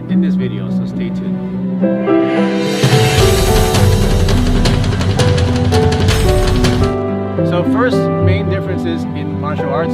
in this video, so stay tuned. So first main differences in martial arts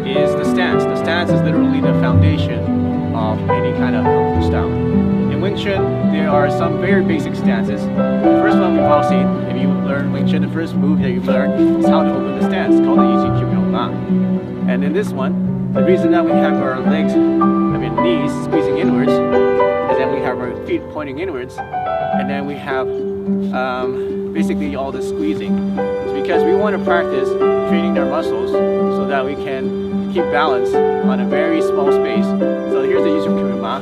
is the stance. The stance is literally the foundation of any kind of Kung Fu style. In Wing Chun, there are some very basic stances. The first one we've all seen, if you learn Wing Chun, the first move that you learn is how to open the stance, called the Yi Ji Kyu Miao Ma. And in this one, the reason that we have our legs, knees squeezing inwards, and then we have our feet pointing inwards, and then we have basically all this squeezing. It's because we want to practice training our muscles so that we can keep balance on a very small space. So here's the Yi Ji Kyu Miao Ma,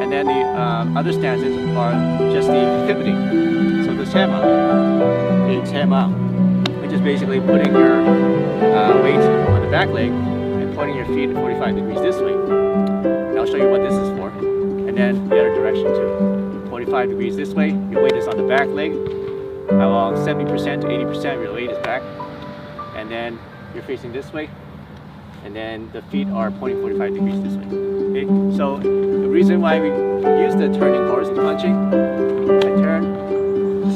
and then the other stances are just the pivoting. So the Che Ma, which is basically putting your weight on the back leg and pointing your feet 45 degrees this way. And I'll show you what this is for. And then the other direction too. 45 degrees this way, your weight is on the back leg. About 70% to 80% of your weight is back. And then you're facing this way. And then the feet are pointing 45 degrees this way. Okay? So the reason why we use the turning horse is punching. I turn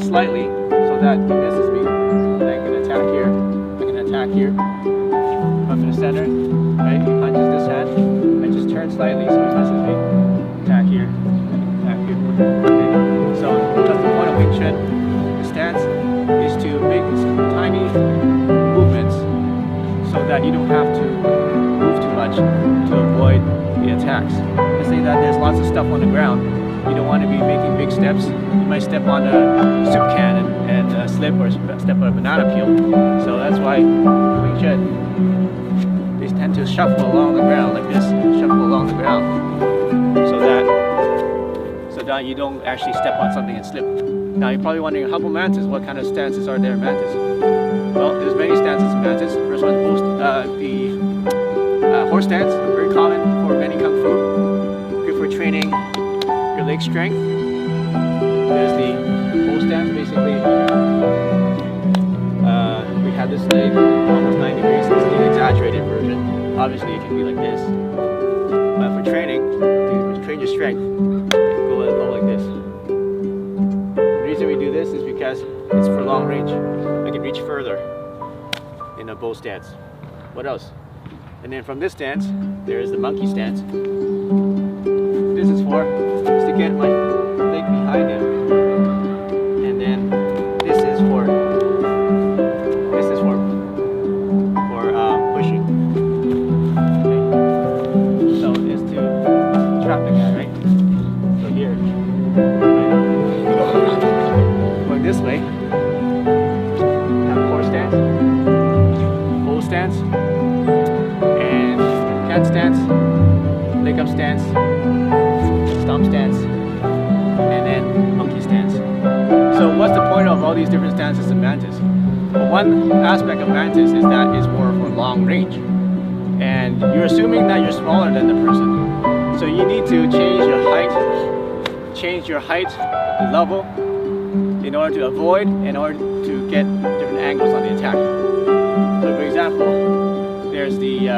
slightly so that he misses me. And I can attack here. I can attack here. Up in the center. Right? He punches this hand. I just turn slightly so he misses me. Attack here. Attack here. Okay? So that's the point of Wing Chun. The stance is to make tiny movements so that you don't have to move too much to avoid the attacks. Let's say that there's lots of stuff on the ground. You don't want to be making big steps. You might step on a soup can and slip, or step on a banana peel. So that's why Wing Chun, they tend to shuffle along the ground like this, shuffle along the ground, so that you don't actually step on something and slip. Now you're probably wondering, how about Mantis? What kind of stances are there in Mantis? Well, there's many stances in Mantis. First one, the horse stance, very common for many Kung Fu, good for training your leg strength. There's the bull stance, basically. We have this leg almost 90 degrees. This is the exaggerated version. Obviously, it can be like this. But for training, to train your strength, go like this. The reason we do this is because it's for long range. I can reach further in a bow stance. What else? And then from this stance, there's the monkey stance. This is for just to get my leg behind him. And then this is for pushing. Okay. So it's to trap the guy, right? So here, right? Going this way, have horse stance, bull stance, and cat stance, leg up stance, stomp stance, and then monkey stance. So what's the point of all these different stances in Mantis? Well, one aspect of Mantis is that it's more for long range. And you're assuming that you're smaller than the person. So you need to change your height level in order to avoid, in order to get different angles on the attack. So for example, there's the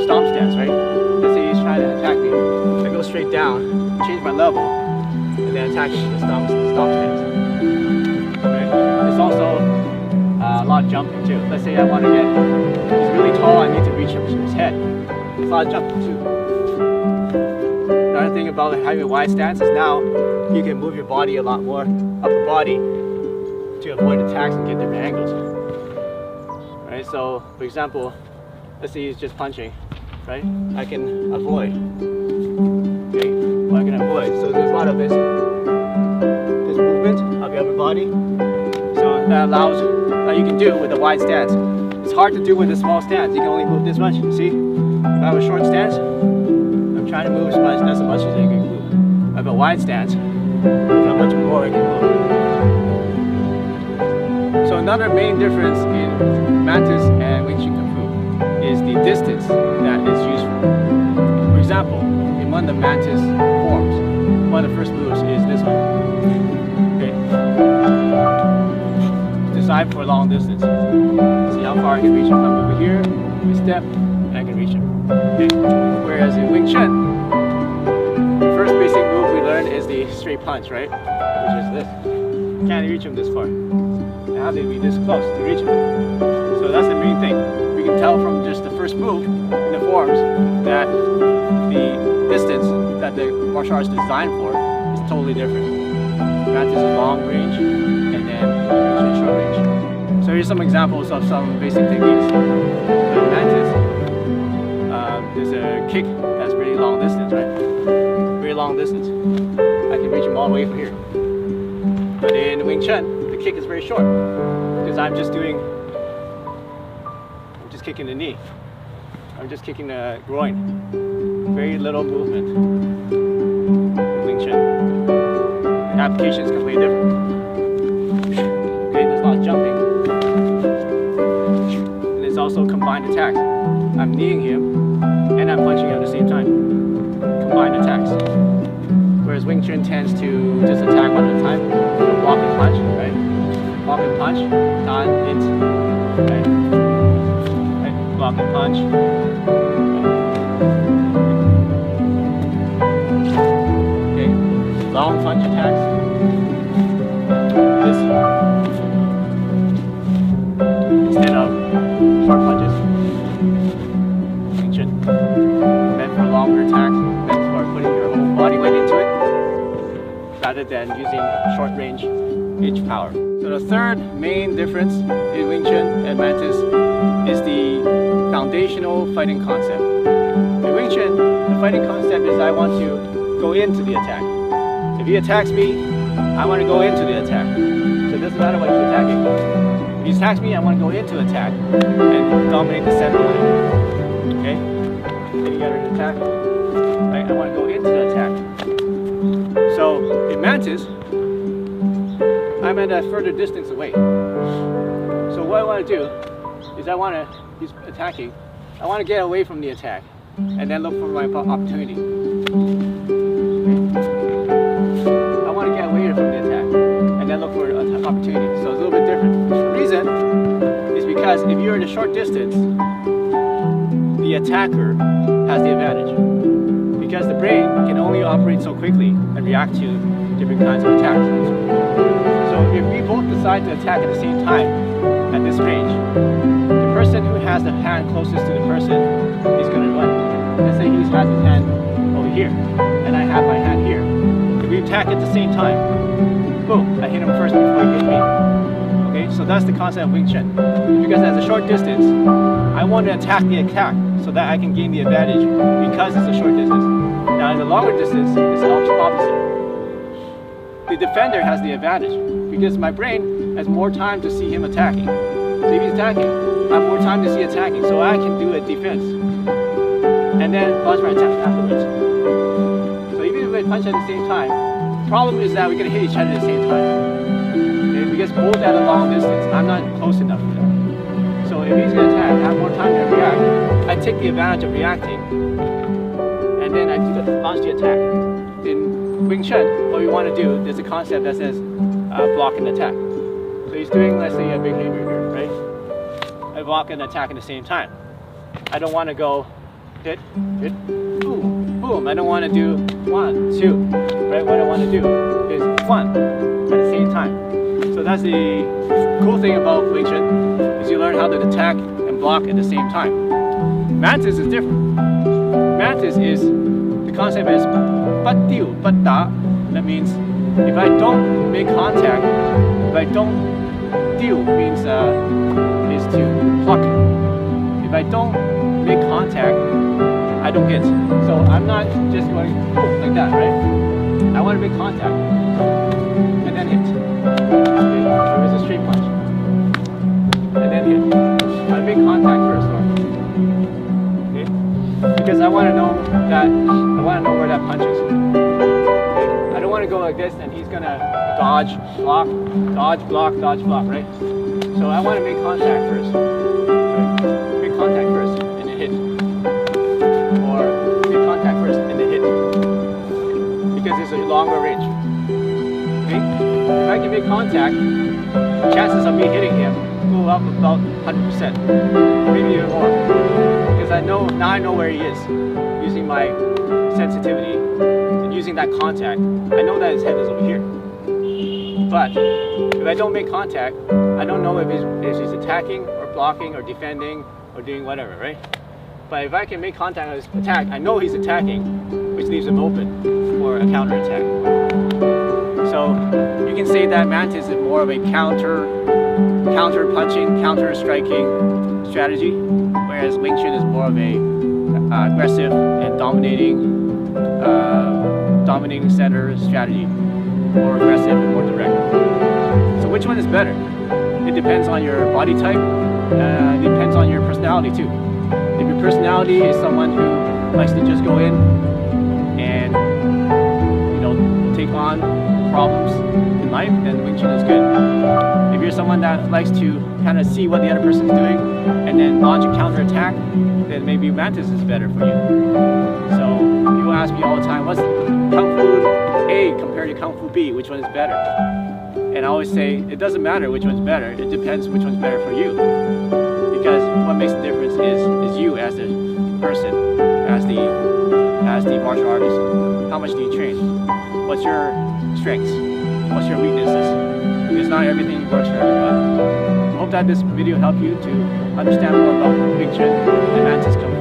stomp stance, right? Let's say he's trying to attack me. I go straight down, change my level, and then attack him with the stomp stance. Okay? There's also a lot of jumping too. Let's say I want to get, he's really tall, I need to reach his head. There's a lot of jumping too. Another thing about having a wide stance is now you can move your body a lot more, upper body, to avoid attacks and get different angles. Right? So, for example, let's say he's just punching, right? I can avoid. Okay? Well, I can avoid. So there's a lot of this movement of your upper body. So that allows, that you can do with a wide stance. It's hard to do with a small stance. You can only move this much. See? If I have a short stance, I'm trying to move as much as I can move. If I have a wide stance, look how much more I can move. So another main difference in Mantis and Wing Chun Kung Fu is the distance that is useful. For example, in one of the Mantis forms, one of the first moves is this one. Okay. Decide for a long distance. See how far I can reach him. I'm over here, I step, and I can reach him. Okay. Whereas in Wing Chun, first basic one is the straight punch, right? Which is this. Can't reach him this far. I have to be this close to reach him. So that's the main thing. We can tell from just the first move in the forms that the distance that the martial arts is designed for is totally different. Mantis is long range, and then Wing Chun short range. So here's some examples of some basic techniques. So Mantis, there's a kick that's really long distance, right? Very long distance. I can reach him all the way from here. But in Wing Chun, the kick is very short because I'm just kicking the knee. I'm just kicking the groin. Very little movement in Wing Chun. The application is completely different. Okay, there's a lot of jumping. And it's also combined attacks. I'm kneeing him and I'm punching him at the same time. Combined attacks. Whereas Wing Chun tends to just attack one at a time. Walk and punch, right? Walk and punch, dan, hit, right? Block and punch. Okay, long punch attacks. This instead of short punches. Wing Chun. Meant for longer attacks, meant for putting your whole body weight into it, rather than using short range edge power. So the third main difference in Wing Chun and Mantis is the foundational fighting concept. In Wing Chun, the fighting concept is I want to go into the attack. If he attacks me, I want to go into the attack. So it doesn't matter what he's attacking. If he attacks me, I want to go into attack and dominate the center line. Okay? Then you got an attack. Right? I want to go into the attack. So in Mantis, I'm at a further distance away. So what I want to do is he's attacking, I want to get away from the attack and then look for my opportunity. Okay? I want to get away from the attack and then look for an opportunity. So it's a little bit different. The reason is because if you're at a short distance, the attacker has the advantage. Because the brain can only operate so quickly and react to different kinds of attacks. So if we both decide to attack at the same time at this range, the person who has the hand closest to the person is going to win. Let's say he has his hand over here, and I have my hand here. If we attack at the same time, boom, I hit him first before he hit me. Okay, so that's the concept of Wing Chun. Because at a short distance, I want to attack the attack so that I can gain the advantage because it's a short distance. Now in the longer distance, it's the opposite. The defender has the advantage because my brain has more time to see him attacking. So if he's attacking, I have more time to see attacking, so I can do a defense. And then launch my attack afterwards. So even if we punch at the same time, the problem is that we're going to hit each other at the same time. Okay? Because both at a long distance, I'm not close enough for that. So if he's going to attack, I have more time to react. I take the advantage of reacting, and then I launch the attack. In Wing Chun, what we want to do, there's a concept that says block and attack. So he's doing, let's say, a big hammer here, right? I block and attack at the same time. I don't want to go hit, boom, boom. I don't want to do 1, 2, right? What I want to do is 1 at the same time. So that's the cool thing about Wing Chun, is you learn how to attack and block at the same time. Mantis is different. Mantis is, the concept is bat tiu, bat da. That means if I don't make contact, if I don't tiu means is to pluck. If I don't make contact, I don't hit. So I'm not just going like that, right? I want to make contact and then hit. Okay, so it's a straight punch and then hit. I make contact first, okay? Because I want to know where that punch is. Okay? I don't want to go like this and he's gonna dodge, block, right? So I want to make contact first. Okay? Make contact first and then hit. Or make contact first and then hit. Because it's a longer range. Okay? If I can make contact, the chances of me hitting him go up about 100%, maybe even more. Because I know where he is using my sensitivity and using that contact. I know that his head is over here. But if I don't make contact, I don't know if he's attacking or blocking or defending or doing whatever, right? But if I can make contact on his attack, I know he's attacking, which leaves him open for a counter attack. So you can say that Mantis is more of a counter punching, counter striking strategy, whereas Wing Chun is more of a aggressive and dominating center strategy, more aggressive and more direct. So which one is better? It depends on your body type. It depends on your personality too. If your personality is someone who likes to just go in and take on problems in life, then Wing Chun is good. If you're someone that likes to kind of see what the other person is doing and then launch a counter attack, then maybe Mantis is better for you. So people ask me all the time, what's Kung Fu A compared to Kung Fu B? Which one is better? And I always say it doesn't matter which one's better. It depends which one's better for you. Because what makes the difference is you as a person, as the martial artist. How much do you train? What's your strengths? What's your weaknesses? Because not everything works for everybody. I hope that this video helped you to understand more about Wing Chun and Mantis Kung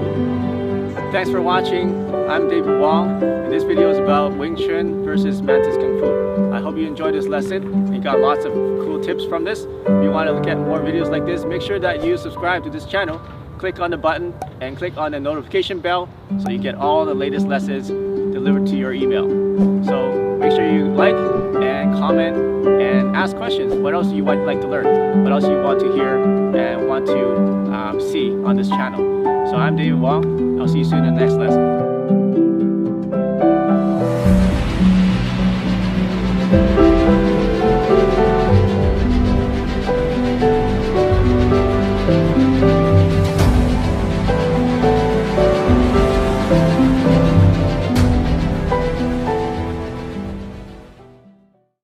Fu. Thanks for watching. I'm David Wong, and this video is about Wing Chun versus Mantis Kung Fu. I hope you enjoyed this lesson. You got lots of cool tips from this. If you want to get more videos like this, make sure that you subscribe to this channel. Click on the button and click on the notification bell so you get all the latest lessons delivered to your email. So make sure you like and comment and ask questions. What else you would like to learn? What else you want to hear and want to see on this channel? So I'm David Wong. I'll see you soon in the next lesson.